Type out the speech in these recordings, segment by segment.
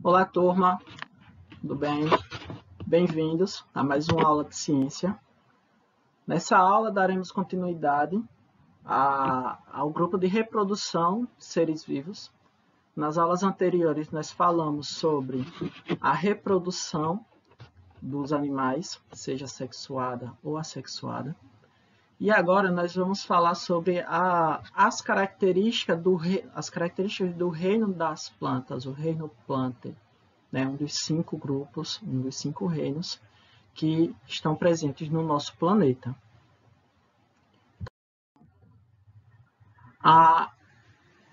Olá, turma, tudo bem? Bem-vindos a mais uma aula de ciência. Nessa aula, daremos continuidade ao grupo de reprodução de seres vivos. Nas aulas anteriores, nós falamos sobre a reprodução dos animais, seja sexuada ou assexuada. E agora nós vamos falar sobre as características do reino das plantas, o reino Plantae. Um dos 5 grupos, um dos 5 reinos que estão presentes no nosso planeta.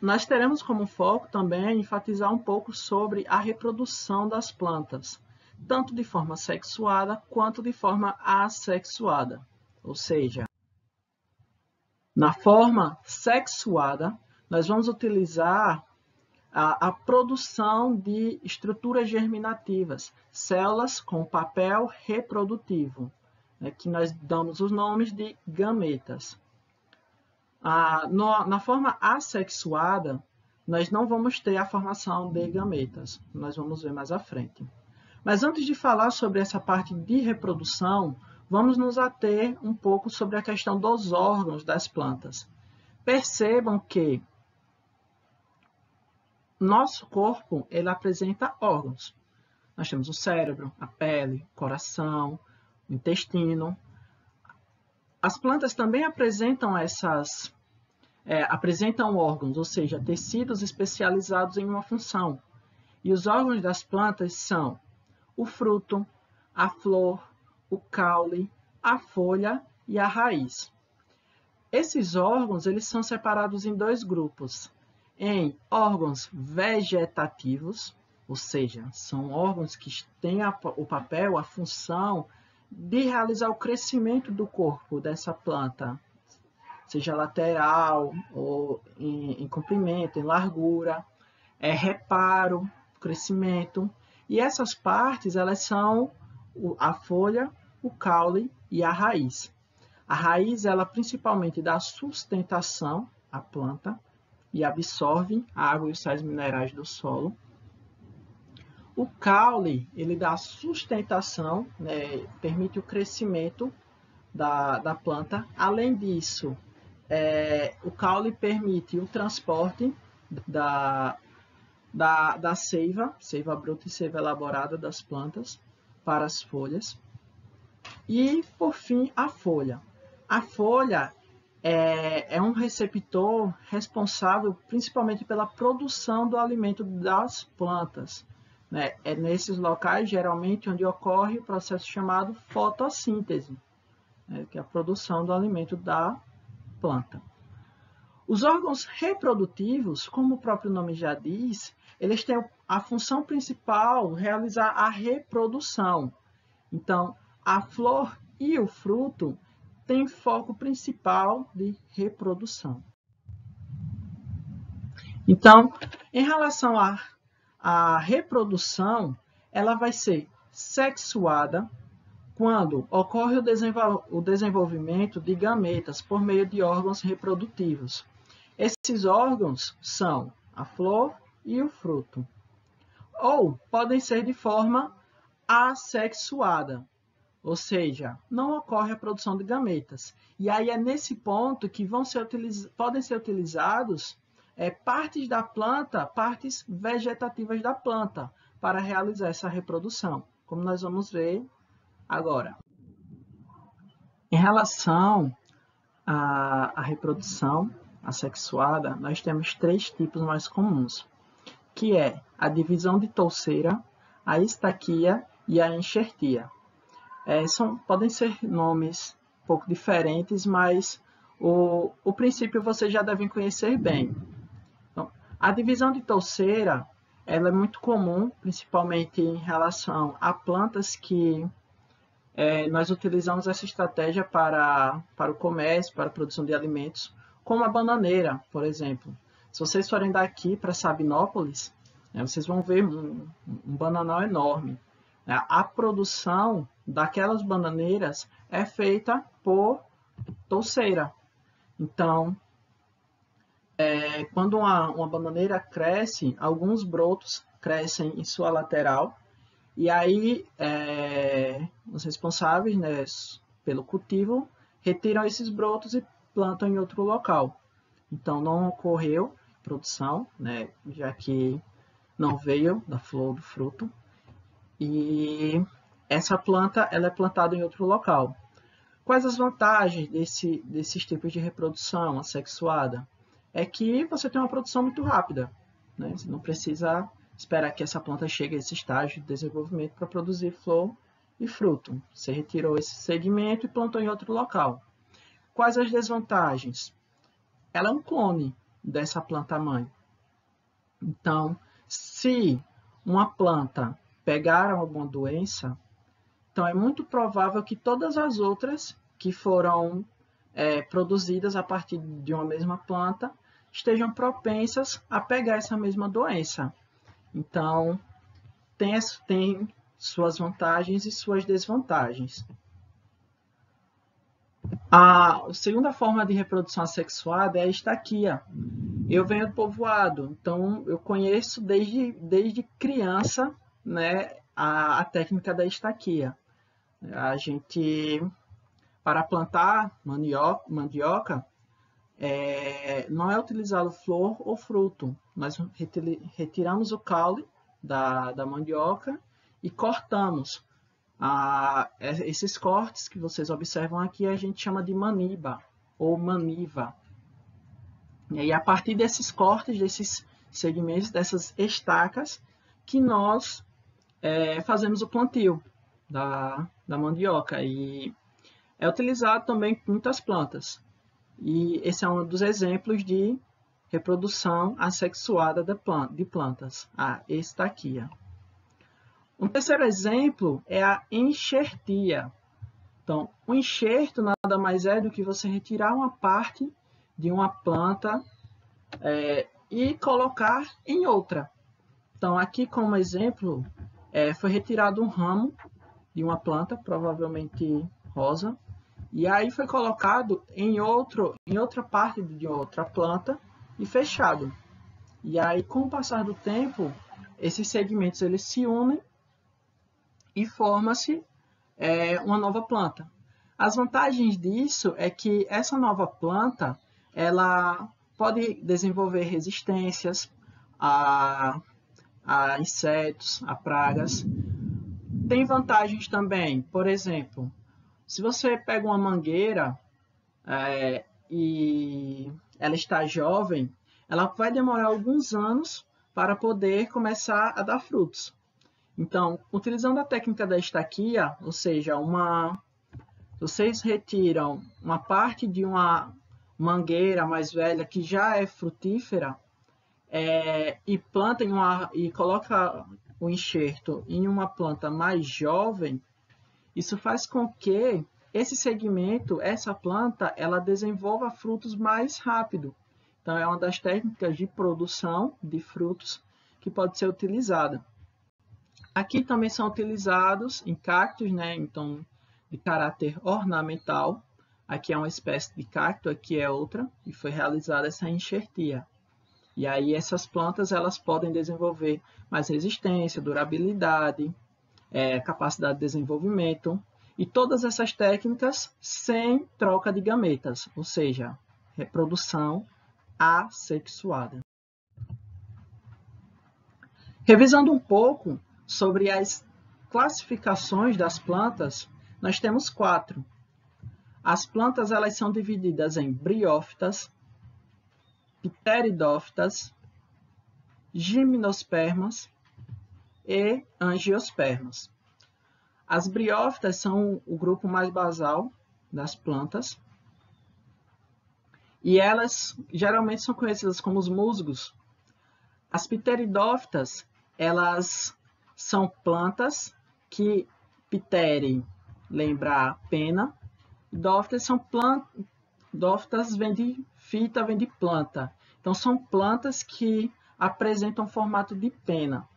Nós teremos como foco também enfatizar um pouco sobre a reprodução das plantas, tanto de forma sexuada quanto de forma assexuada. Ou seja, na forma sexuada, nós vamos utilizar a produção de estruturas germinativas, células com papel reprodutivo, que nós damos os nomes de gametas. Na forma assexuada, nós não vamos ter a formação de gametas, nós vamos ver mais à frente. Mas antes de falar sobre essa parte de reprodução, vamos nos ater um pouco sobre a questão dos órgãos das plantas. Percebam que nosso corpo ele apresenta órgãos. Nós temos o cérebro, a pele, o coração, o intestino. As plantas também apresentam órgãos, ou seja, tecidos especializados em uma função. E os órgãos das plantas são o fruto, a flor, o caule, a folha e a raiz. Esses órgãos eles são separados em 2 grupos. Em órgãos vegetativos, ou seja, são órgãos que têm o papel, a função de realizar o crescimento do corpo dessa planta, seja lateral ou em comprimento, em largura, reparo, crescimento. E essas partes elas são a folha, o caule e a raiz. A raiz ela principalmente dá sustentação à planta e absorve a água e os sais minerais do solo. O caule ele dá sustentação, permite o crescimento da planta. Além disso, o caule permite o transporte da seiva bruta e seiva elaborada das plantas para as folhas. E, por fim, a folha. A folha é um receptor responsável principalmente pela produção do alimento das plantas. É nesses locais, geralmente, onde ocorre o processo chamado fotossíntese, que é a produção do alimento da planta. Os órgãos reprodutivos, como o próprio nome já diz, eles têm a função principal realizar a reprodução. Então, a flor e o fruto têm foco principal de reprodução. Então, em relação à reprodução, ela vai ser sexuada quando ocorre o desenvolvimento de gametas por meio de órgãos reprodutivos. Esses órgãos são a flor e o fruto. Ou podem ser de forma assexuada, ou seja, não ocorre a produção de gametas. E aí é nesse ponto que podem ser utilizados partes da planta, partes vegetativas da planta, para realizar essa reprodução, como nós vamos ver agora. Em relação à reprodução assexuada, nós temos 3 tipos mais comuns, que é a divisão de touceira, a estaquia e a enxertia. Podem ser nomes um pouco diferentes, mas o princípio vocês já devem conhecer bem. Então, a divisão de touceira ela é muito comum, principalmente em relação a plantas que nós utilizamos essa estratégia para o comércio, para a produção de alimentos, como a bananeira, por exemplo. Se vocês forem daqui para Sabinópolis, vocês vão ver um bananal enorme. A produção daquelas bananeiras é feita por touceira. Então, quando uma bananeira cresce, alguns brotos crescem em sua lateral, e aí os responsáveis, né, pelo cultivo retiram esses brotos e plantam em outro local. Então não ocorreu produção, né, já que não veio da flor do fruto, e essa planta ela é plantada em outro local. Quais as vantagens desses tipos de reprodução assexuada? É que você tem uma produção muito rápida, né? Você não precisa esperar que essa planta chegue a esse estágio de desenvolvimento para produzir flor e fruto. Você retirou esse segmento e plantou em outro local. Quais as desvantagens? Ela é um clone dessa planta-mãe. Então, se uma planta pegar alguma doença, então é muito provável que todas as outras que foram produzidas a partir de uma mesma planta estejam propensas a pegar essa mesma doença. Então, tem suas vantagens e suas desvantagens. A segunda forma de reprodução assexuada é a estaquia. Eu venho do povoado, então eu conheço desde criança, né, a técnica da estaquia. A gente, para plantar mandioca, não é utilizado flor ou fruto. Nós retiramos o caule da mandioca e cortamos. Esses cortes que vocês observam aqui a gente chama de maniba ou maniva. E a partir desses cortes, desses segmentos, dessas estacas, que nós fazemos o plantio da mandioca. E é utilizado também em muitas plantas. E esse é um dos exemplos de reprodução assexuada de plantas, a estaquia. Um terceiro exemplo é a enxertia. Então, o enxerto nada mais é do que você retirar uma parte de uma planta e colocar em outra. Então, aqui como exemplo, foi retirado um ramo de uma planta, provavelmente rosa, e aí foi colocado em outra parte de outra planta e fechado. E aí, com o passar do tempo, esses segmentos eles se unem e forma-se uma nova planta. As vantagens disso é que essa nova planta ela pode desenvolver resistências a insetos, a pragas. Tem vantagens também, por exemplo, se você pega uma mangueira e ela está jovem, ela vai demorar alguns anos para poder começar a dar frutos. Então, utilizando a técnica da estaquia, ou seja, vocês retiram uma parte de uma mangueira mais velha que já é frutífera e planta e coloca o enxerto em uma planta mais jovem, isso faz com que esse segmento, essa planta, ela desenvolva frutos mais rápido. Então, é uma das técnicas de produção de frutos que pode ser utilizada. Aqui também são utilizados em cactos, né? Então, de caráter ornamental. Aqui é uma espécie de cacto, aqui é outra, e foi realizada essa enxertia. E aí essas plantas elas podem desenvolver mais resistência, durabilidade, capacidade de desenvolvimento, e todas essas técnicas sem troca de gametas, ou seja, reprodução assexuada. Revisando um pouco sobre as classificações das plantas, nós temos 4. As plantas elas são divididas em briófitas, pteridófitas, gimnospermas e angiospermas. As briófitas são o grupo mais basal das plantas e elas geralmente são conhecidas como os musgos. As pteridófitas, elas são plantas que ptere lembra pena, e dófitas são plantas, dófitas vem de fita, vem de planta. Então são plantas que apresentam formato de pena.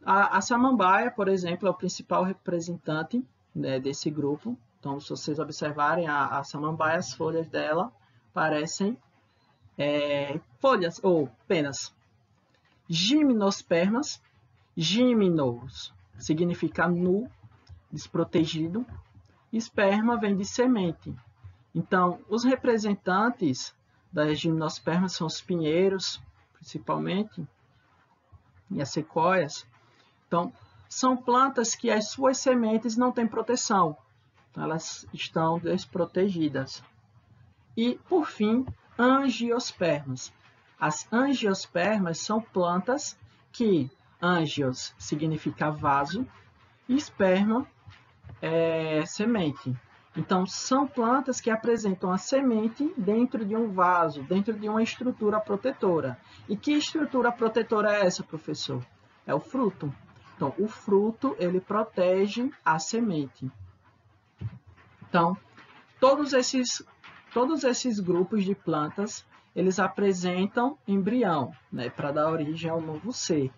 A samambaia, por exemplo, é o principal representante, né, desse grupo. Então, se vocês observarem a samambaia, as folhas dela parecem folhas ou penas. Gimnospermas Gímenos significa nu, desprotegido. Esperma vem de semente. Então, os representantes das gimnospermas são os pinheiros, principalmente, e as sequoias. Então, são plantas que as suas sementes não têm proteção. Então, elas estão desprotegidas. E, por fim, angiospermas. As angiospermas são plantas que angios significa vaso e esperma é semente. Então, são plantas que apresentam a semente dentro de um vaso, dentro de uma estrutura protetora. E que estrutura protetora é essa, professor? É o fruto. Então, o fruto, ele protege a semente. Então, todos esses grupos de plantas, eles apresentam embrião, né, para dar origem ao novo ser.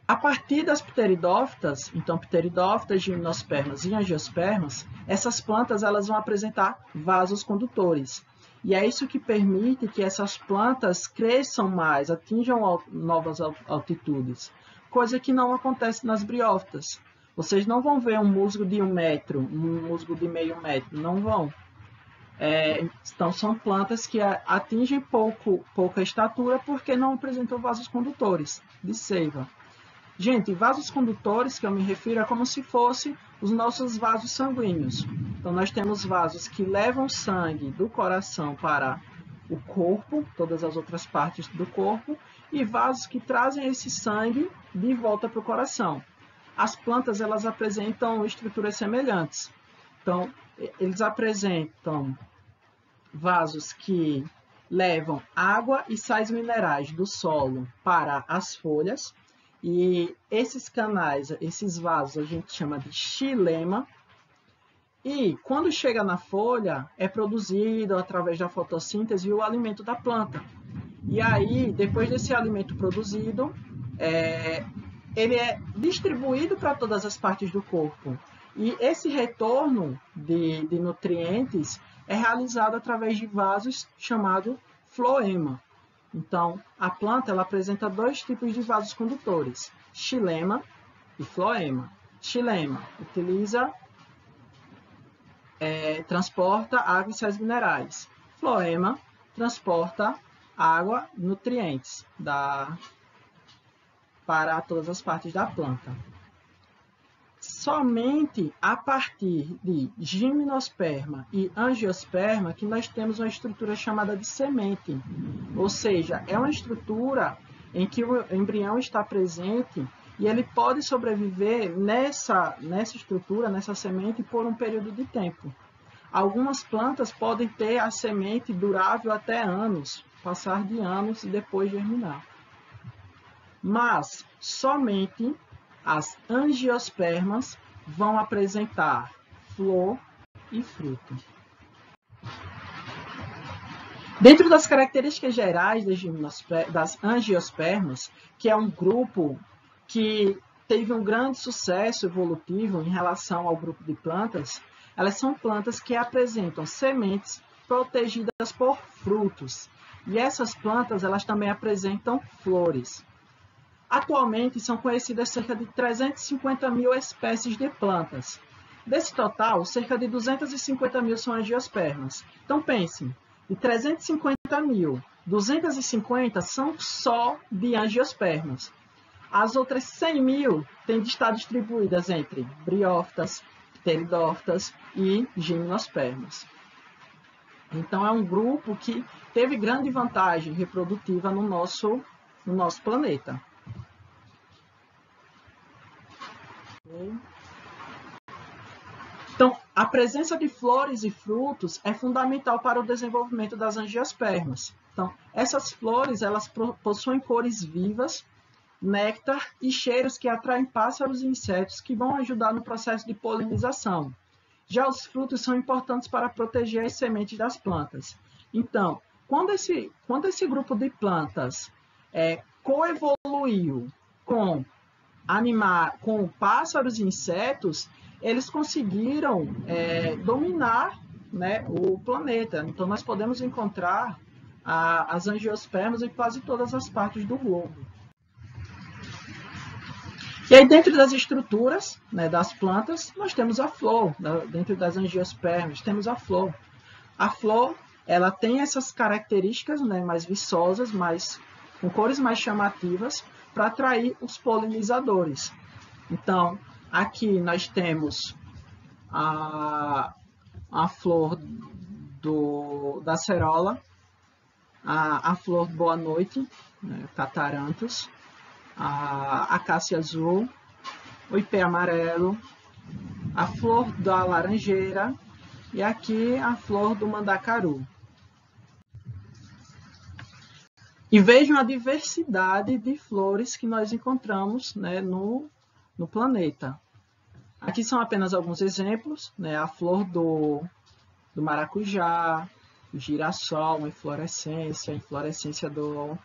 A partir das pteridófitas, então pteridófitas, gimnospermas e angiospermas, essas plantas elas vão apresentar vasos condutores. E é isso que permite que essas plantas cresçam mais, atinjam novas altitudes, coisa que não acontece nas briófitas. Vocês não vão ver um musgo de 1 metro, um musgo de meio metro, não vão. Então, são plantas que atingem pouca estatura porque não apresentam vasos condutores de seiva. Gente, vasos condutores, que eu me refiro, é como se fossem os nossos vasos sanguíneos. Então, nós temos vasos que levam sangue do coração para o corpo, todas as outras partes do corpo, e vasos que trazem esse sangue de volta para o coração. As plantas, elas apresentam estruturas semelhantes. Então, eles apresentam vasos que levam água e sais minerais do solo para as folhas. E esses canais, esses vasos, a gente chama de xilema. E quando chega na folha, é produzido através da fotossíntese o alimento da planta. E aí, depois desse alimento produzido, ele é distribuído para todas as partes do corpo. E esse retorno de nutrientes é realizado através de vasos chamado floema. Então, a planta ela apresenta dois tipos de vasos condutores, xilema e floema. Xilema transporta água e sais minerais. Floema transporta água, nutrientes para todas as partes da planta. Somente a partir de gimnosperma e angiosperma que nós temos uma estrutura chamada de semente. Ou seja, é uma estrutura em que o embrião está presente e ele pode sobreviver nessa estrutura, nessa semente, por um período de tempo. Algumas plantas podem ter a semente durável até anos, passar de anos e depois germinar. Mas somente as angiospermas vão apresentar flor e fruto. Dentro das características gerais das angiospermas, que é um grupo que teve um grande sucesso evolutivo em relação ao grupo de plantas, elas são plantas que apresentam sementes protegidas por frutos. E essas plantas elas também apresentam flores. Atualmente, são conhecidas cerca de 350 mil espécies de plantas. Desse total, cerca de 250 mil são angiospermas. Então, pensem, de 350 mil, 250 são só de angiospermas. As outras 100 mil têm de estar distribuídas entre briófitas, pteridófitas e gimnospermas. Então, é um grupo que teve grande vantagem reprodutiva no nosso planeta. Então, a presença de flores e frutos é fundamental para o desenvolvimento das angiospermas. Então, essas flores elas possuem cores vivas, néctar e cheiros que atraem pássaros e insetos que vão ajudar no processo de polinização. Já os frutos são importantes para proteger as sementes das plantas. Então, quando esse grupo de plantas coevoluiu com pássaros e insetos, eles conseguiram dominar, né, o planeta. Então, nós podemos encontrar as angiospermas em quase todas as partes do globo. E aí, dentro das estruturas, né, das plantas, nós temos a flor. Dentro das angiospermas, temos a flor. A flor, ela tem essas características, né, mais viçosas, com cores mais chamativas, para atrair os polinizadores. Então, aqui nós temos a flor da acerola, a flor boa noite, né, cataranthus, a acácia azul, o ipê amarelo, a flor da laranjeira e aqui a flor do mandacaru. E vejam a diversidade de flores que nós encontramos, né, no planeta. Aqui são apenas alguns exemplos, né, a flor do maracujá, o girassol, a inflorescência do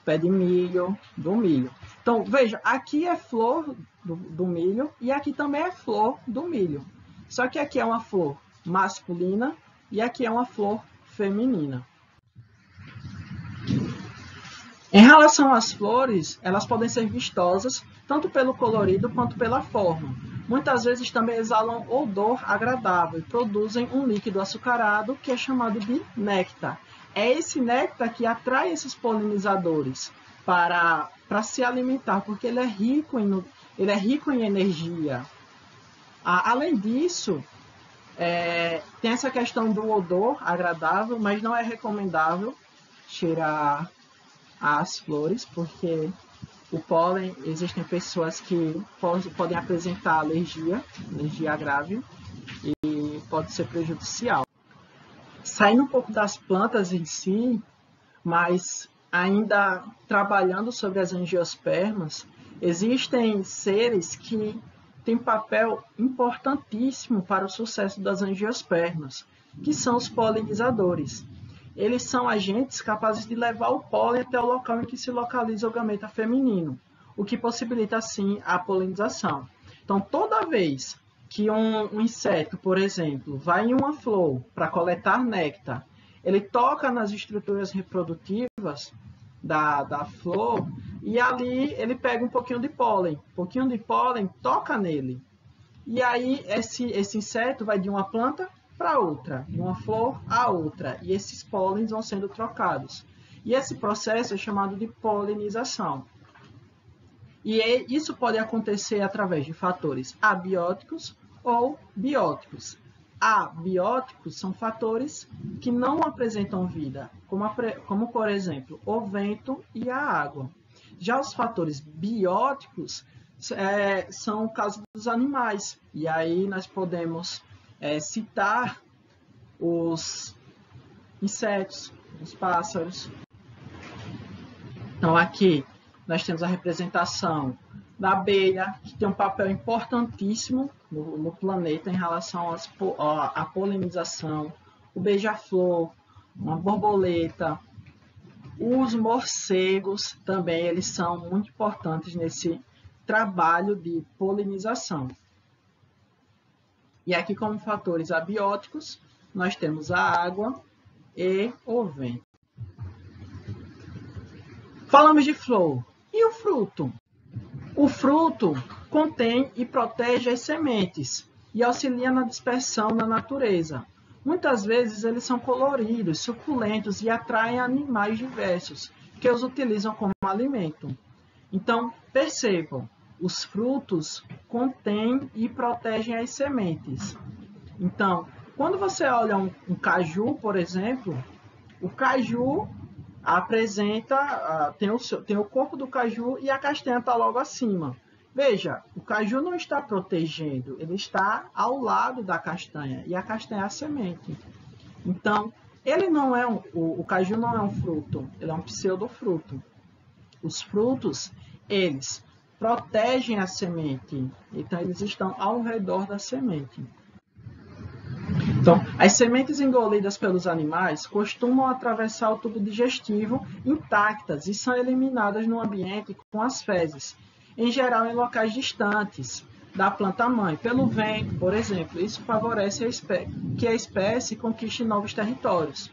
pé de milho, do milho. Então, veja, aqui é flor do milho e aqui também é flor do milho. Só que aqui é uma flor masculina e aqui é uma flor feminina. Em relação às flores, elas podem ser vistosas tanto pelo colorido quanto pela forma. Muitas vezes também exalam odor agradável e produzem um líquido açucarado que é chamado de néctar. É esse néctar que atrai esses polinizadores para se alimentar, porque ele é rico em energia. Além disso, tem essa questão do odor agradável, mas não é recomendável cheirar as flores, porque o pólen, existem pessoas que podem apresentar alergia grave e pode ser prejudicial. Saindo um pouco das plantas em si, mas ainda trabalhando sobre as angiospermas, existem seres que têm papel importantíssimo para o sucesso das angiospermas, que são os polinizadores. Eles são agentes capazes de levar o pólen até o local em que se localiza o gameta feminino, o que possibilita, assim, a polinização. Então, toda vez que um inseto, por exemplo, vai em uma flor para coletar néctar, ele toca nas estruturas reprodutivas da flor e ali ele pega um pouquinho de pólen. Um pouquinho de pólen toca nele. E aí esse inseto vai de uma planta para outra, de uma flor a outra, e esses pólens vão sendo trocados. E esse processo é chamado de polinização. E isso pode acontecer através de fatores abióticos ou bióticos. Abióticos são fatores que não apresentam vida, como por exemplo, o vento e a água. Já os fatores bióticos são o caso dos animais, e aí nós podemos citar os insetos, os pássaros. Então, aqui nós temos a representação da abelha, que tem um papel importantíssimo no planeta em relação à polinização, o beija-flor, uma borboleta, os morcegos também, eles são muito importantes nesse trabalho de polinização. E aqui, como fatores abióticos, nós temos a água e o vento. Falamos de flor. E o fruto? O fruto contém e protege as sementes e auxilia na dispersão na natureza. Muitas vezes eles são coloridos, suculentos e atraem animais diversos, que os utilizam como alimento. Então, percebam, os frutos contêm e protegem as sementes. Então, quando você olha um caju, por exemplo, o caju apresenta, tem o corpo do caju e a castanha está logo acima. Veja, o caju não está protegendo, ele está ao lado da castanha, e a castanha é a semente. Então, ele não é o caju não é um fruto, ele é um pseudofruto. Os frutos, eles protegem a semente, então eles estão ao redor da semente. Então, as sementes engolidas pelos animais costumam atravessar o tubo digestivo intactas e são eliminadas no ambiente com as fezes, em geral em locais distantes da planta-mãe, pelo vento, por exemplo. Isso favorece que a espécie conquiste novos territórios.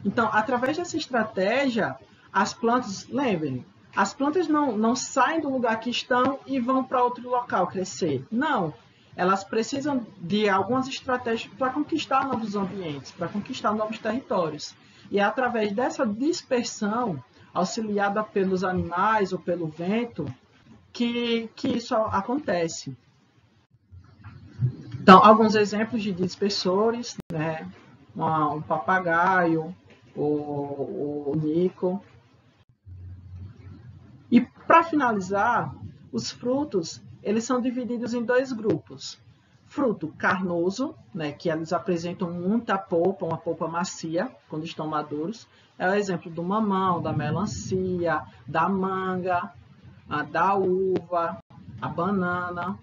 Então, através dessa estratégia, as plantas, lembrem, As plantas não saem do lugar que estão e vão para outro local crescer. Não. Elas precisam de algumas estratégias para conquistar novos ambientes, para conquistar novos territórios. E é através dessa dispersão, auxiliada pelos animais ou pelo vento, que isso acontece. Então, alguns exemplos de dispersores, né? Um papagaio, o mico. E para finalizar, os frutos, eles são divididos em dois grupos. Fruto carnoso, né, que eles apresentam muita polpa, uma polpa macia, quando estão maduros. É o exemplo do mamão, da melancia, da manga, da uva, a banana.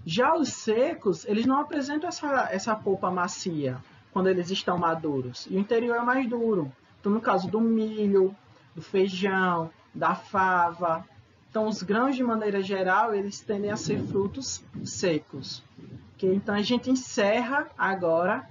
Já os secos, eles não apresentam essa polpa macia quando eles estão maduros. E o interior é mais duro. Então, no caso do milho, do feijão, da fava. Então, os grãos, de maneira geral, eles tendem a ser frutos secos. Okay? Então, a gente encerra agora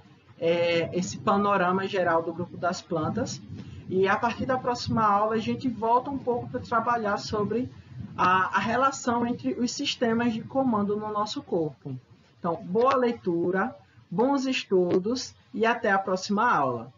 esse panorama geral do grupo das plantas. E, a partir da próxima aula, a gente volta um pouco para trabalhar sobre a relação entre os sistemas de comando no nosso corpo. Então, boa leitura, bons estudos e até a próxima aula.